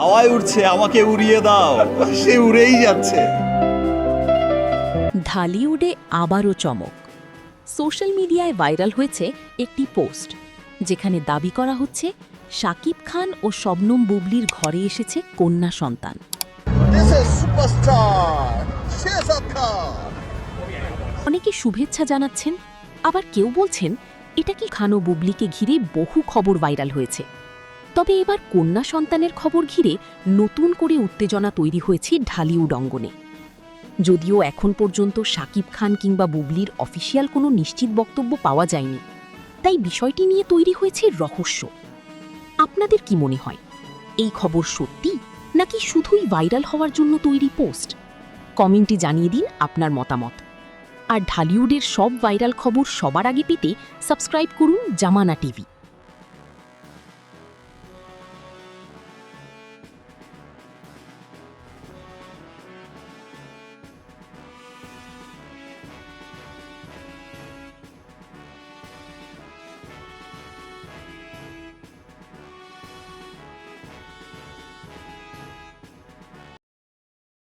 হাওয়ায় উড়ছে, আমাকে উড়িয়ে দাও। সে উড়েই যাচ্ছে। ঢালিউডে আবারও চমক। সোশ্যাল মিডিয়ায় ভাইরাল হয়েছে একটি পোস্ট, যেখানে দাবি করা হচ্ছে শাকিব খান ও শবনম বুবলির ঘরে এসেছে কন্যা সন্তান। This is superstar শেহজাদ খান। অনেকে শুভেচ্ছা জানাচ্ছেন, আবার কেউ বলছেন এটা কি খান ও বুবলিকে ঘিরে বহু খবর ভাইরাল হয়েছে। তবে এবার কন্যা সন্তানের খবর ঘিরে নতুন করে উত্তেজনা তৈরি হয়েছে ঢালিউড অঙ্গনে। যদিও এখন পর্যন্ত শাকিব খান কিংবা বুবলির অফিসিয়াল কোনো নিশ্চিত বক্তব্য পাওয়া যায়নি, তাই বিষয়টি নিয়ে তৈরি হয়েছে রহস্য। আপনাদের কি মনে হয়, এই খবর সত্যি নাকি শুধুই ভাইরাল হওয়ার জন্য তৈরি পোস্ট? কমেন্টে জানিয়ে দিন আপনার মতামত। আর ঢালিউডের সব ভাইরাল খবর সবার আগে পেতে সাবস্ক্রাইব করুন জামানা টিভি।